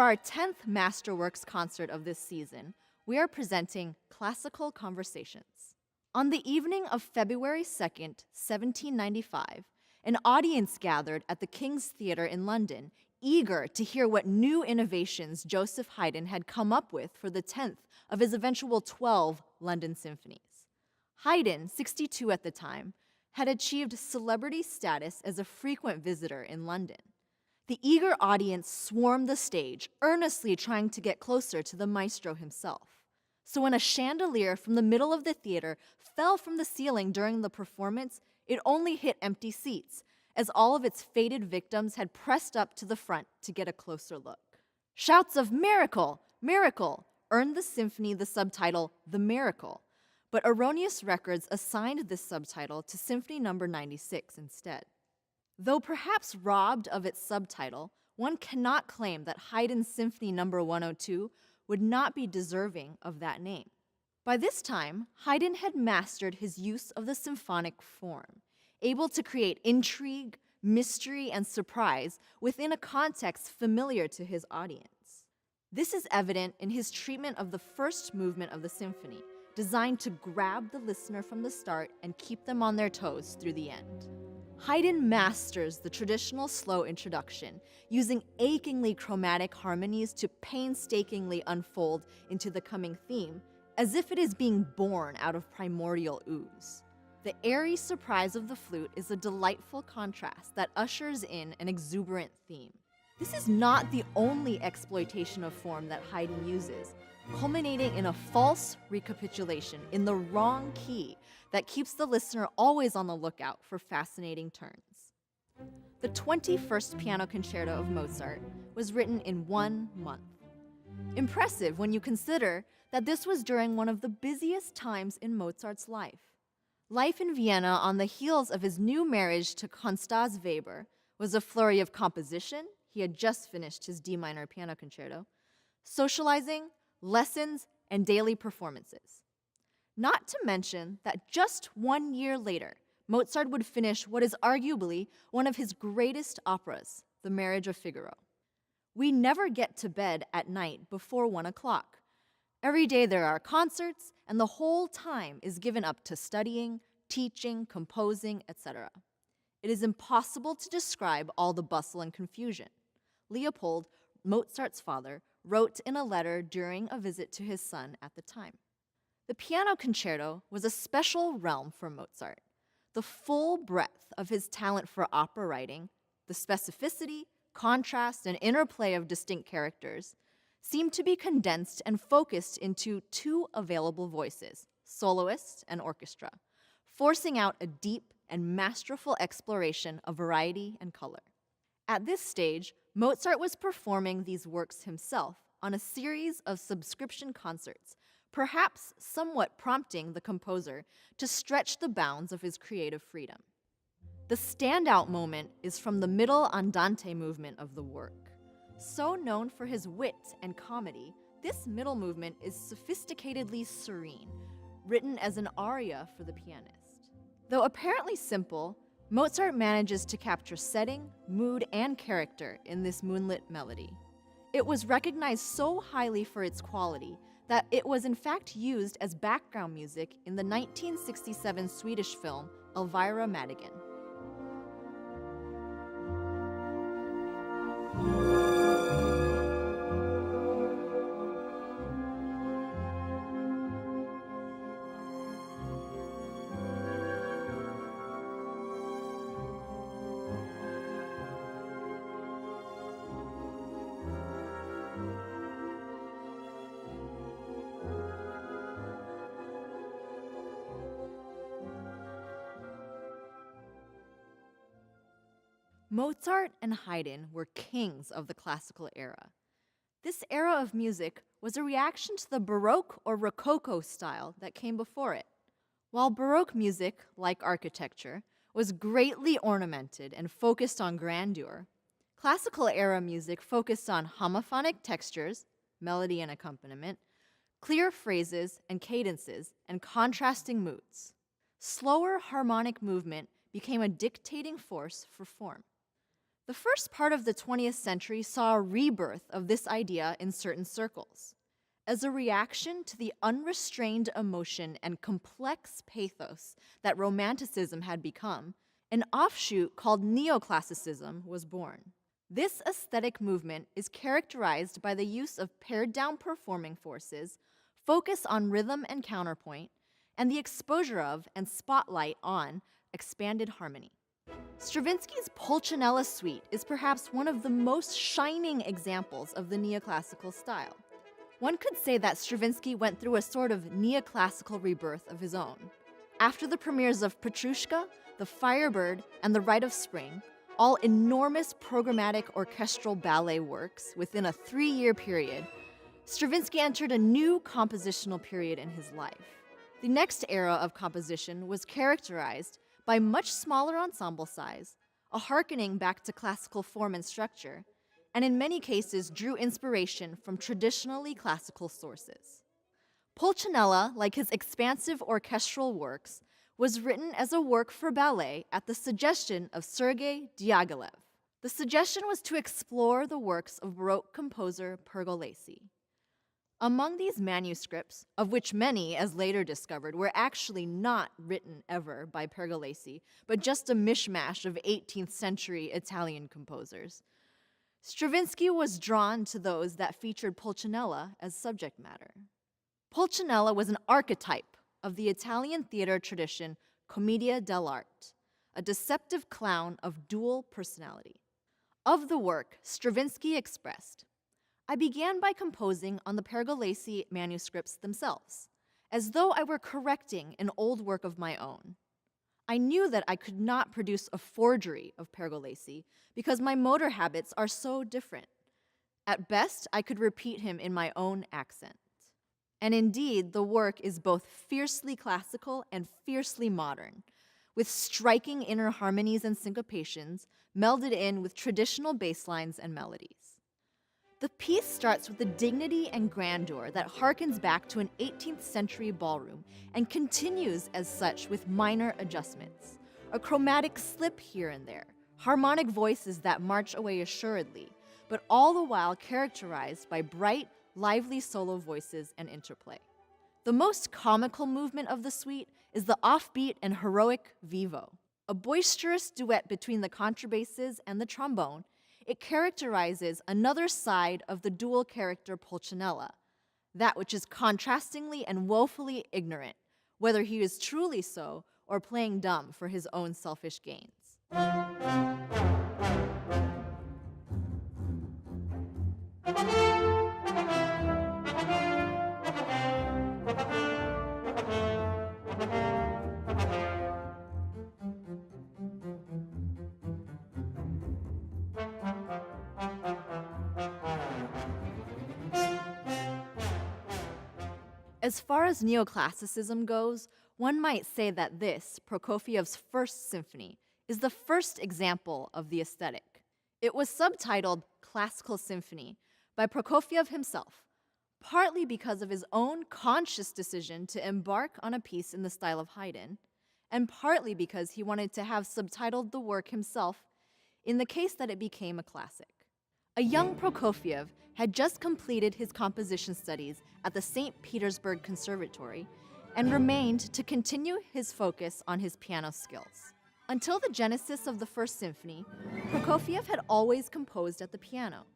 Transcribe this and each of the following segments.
our 10th Masterworks concert of this season, we are presenting Classical Conversations. On the evening of February 2nd, 1795, an audience gathered at the King's Theatre in London, eager to hear what new innovations Joseph Haydn had come up with for the 10th of his eventual 12 London symphonies. Haydn, 62 at the time, had achieved celebrity status as a frequent visitor in London. The eager audience swarmed the stage, earnestly trying to get closer to the maestro himself. So when a chandelier from the middle of the theater fell from the ceiling during the performance, it only hit empty seats, as all of its fated victims had pressed up to the front to get a closer look. Shouts of "Miracle! Miracle!" earned the symphony the subtitle The Miracle, but erroneous records assigned this subtitle to Symphony No. 96 instead. Though perhaps robbed of its subtitle, one cannot claim that Haydn's Symphony No. 102 would not be deserving of that name. By this time, Haydn had mastered his use of the symphonic form, able to create intrigue, mystery, and surprise within a context familiar to his audience. This is evident in his treatment of the first movement of the symphony, designed to grab the listener from the start and keep them on their toes through the end. Haydn masters the traditional slow introduction, using achingly chromatic harmonies to painstakingly unfold into the coming theme, as if it is being born out of primordial ooze. The airy surprise of the flute is a delightful contrast that ushers in an exuberant theme. This is not the only exploitation of form that Haydn uses, culminating in a false recapitulation in the wrong key that keeps the listener always on the lookout for fascinating turns. The 21st Piano Concerto of Mozart was written in 1 month. Impressive when you consider that this was during one of the busiest times in Mozart's life. Life in Vienna on the heels of his new marriage to Constance Weber was a flurry of composition. He had just finished his D minor piano concerto, socializing, lessons, and daily performances. Not to mention that just 1 year later, Mozart would finish what is arguably one of his greatest operas, The Marriage of Figaro. We never get to bed at night before 1 o'clock. Every day there are concerts, and the whole time is given up to studying, teaching, composing, etc. It is impossible to describe all the bustle and confusion. Leopold, Mozart's father, wrote in a letter during a visit to his son at the time. The piano concerto was a special realm for Mozart. The full breadth of his talent for opera writing, the specificity, contrast, and interplay of distinct characters, seemed to be condensed and focused into 2 available voices, soloist and orchestra, forcing out a deep and masterful exploration of variety and color. At this stage, Mozart was performing these works himself on a series of subscription concerts, perhaps somewhat prompting the composer to stretch the bounds of his creative freedom. The standout moment is from the middle andante movement of the work. So known for his wit and comedy, this middle movement is sophisticatedly serene, written as an aria for the pianist. Though apparently simple, Mozart manages to capture setting, mood, and character in this moonlit melody. It was recognized so highly for its quality that it was in fact used as background music in the 1967 Swedish film Elvira Madigan. Mozart and Haydn were kings of the classical era. This era of music was a reaction to the Baroque or Rococo style that came before it. While Baroque music, like architecture, was greatly ornamented and focused on grandeur, classical era music focused on homophonic textures, melody and accompaniment, clear phrases and cadences, and contrasting moods. Slower harmonic movement became a dictating force for form. The first part of the 20th century saw a rebirth of this idea in certain circles. As a reaction to the unrestrained emotion and complex pathos that Romanticism had become, an offshoot called neoclassicism was born. This aesthetic movement is characterized by the use of pared-down performing forces, focus on rhythm and counterpoint, and the exposure of and spotlight on expanded harmony. Stravinsky's Pulcinella Suite is perhaps one of the most shining examples of the neoclassical style. One could say that Stravinsky went through a sort of neoclassical rebirth of his own. After the premieres of Petrushka, The Firebird, and The Rite of Spring, all enormous programmatic orchestral ballet works within a 3-year period, Stravinsky entered a new compositional period in his life. The next era of composition was characterized by much smaller ensemble size, a hearkening back to classical form and structure, and in many cases drew inspiration from traditionally classical sources. Pulcinella, like his expansive orchestral works, was written as a work for ballet at the suggestion of Sergey Neller. The suggestion was to explore the works of Baroque composer Pergolesi. Among these manuscripts, of which many, as later discovered, were actually not written ever by Pergolesi, but just a mishmash of 18th century Italian composers, Stravinsky was drawn to those that featured Pulcinella as subject matter. Pulcinella was an archetype of the Italian theater tradition commedia dell'arte, a deceptive clown of dual personality. Of the work, Stravinsky expressed, "I began by composing on the Pergolesi manuscripts themselves, as though I were correcting an old work of my own. I knew that I could not produce a forgery of Pergolesi because my motor habits are so different. At best, I could repeat him in my own accent." And indeed, the work is both fiercely classical and fiercely modern, with striking inner harmonies and syncopations melded in with traditional bass lines and melodies. The piece starts with a dignity and grandeur that harkens back to an 18th century ballroom and continues as such with minor adjustments, a chromatic slip here and there, harmonic voices that march away assuredly, but all the while characterized by bright, lively solo voices and interplay. The most comical movement of the suite is the offbeat and heroic vivo, a boisterous duet between the contrabasses and the trombone. It characterizes another side of the dual character Pulcinella, that which is contrastingly and woefully ignorant, whether he is truly so or playing dumb for his own selfish gains. As far as neoclassicism goes, one might say that this, Prokofiev's first symphony, is the first example of the aesthetic. It was subtitled Classical Symphony by Prokofiev himself, partly because of his own conscious decision to embark on a piece in the style of Haydn, and partly because he wanted to have subtitled the work himself in the case that it became a classic. A young Prokofiev had just completed his composition studies at the St. Petersburg Conservatory and remained to continue his focus on his piano skills. Until the genesis of the First Symphony, Prokofiev had always composed at the piano,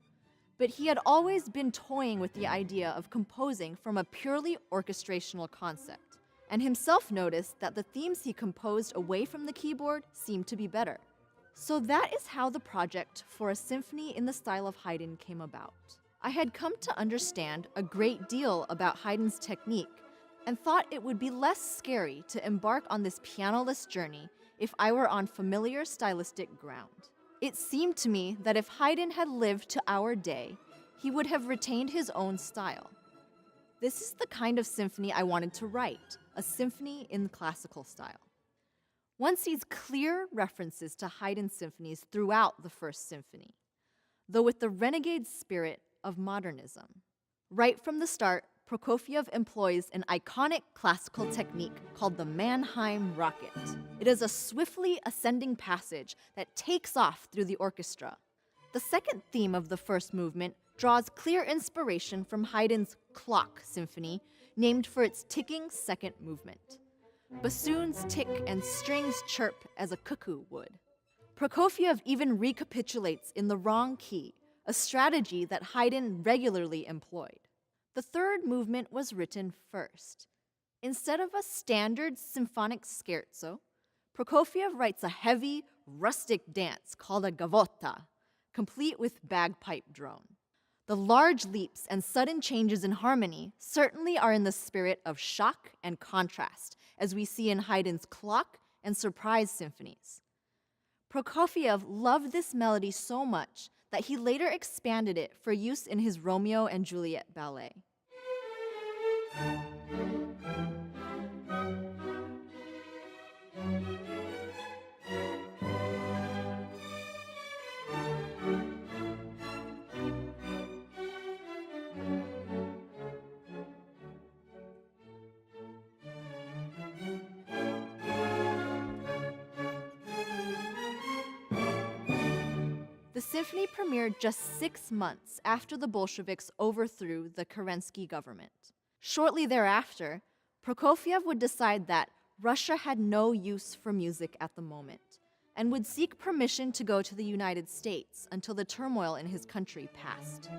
but he had always been toying with the idea of composing from a purely orchestrational concept, and himself noticed that the themes he composed away from the keyboard seemed to be better. So that is how the project for a symphony in the style of Haydn came about. I had come to understand a great deal about Haydn's technique and thought it would be less scary to embark on this pianoless journey if I were on familiar stylistic ground. It seemed to me that if Haydn had lived to our day, he would have retained his own style. This is the kind of symphony I wanted to write, a symphony in the classical style. One sees clear references to Haydn's symphonies throughout the First Symphony, though with the renegade spirit of modernism. Right from the start, Prokofiev employs an iconic classical technique called the Mannheim rocket. It is a swiftly ascending passage that takes off through the orchestra, The second theme of the first movement draws clear inspiration from Haydn's Clock Symphony, named for its ticking second movement. Bassoons tick and strings chirp as a cuckoo would. Prokofiev even recapitulates in the wrong key, a strategy that Haydn regularly employed. The third movement was written first. Instead of a standard symphonic scherzo, Prokofiev writes a heavy, rustic dance called a gavotta, complete with bagpipe drone. The large leaps and sudden changes in harmony certainly are in the spirit of shock and contrast, as we see in Haydn's Clock and Surprise symphonies. Prokofiev loved this melody so much that he later expanded it for use in his Romeo and Juliet ballet. The symphony premiered just 6 months after the Bolsheviks overthrew the Kerensky government. Shortly thereafter, Prokofiev would decide that Russia had no use for music at the moment and would seek permission to go to the United States until the turmoil in his country passed.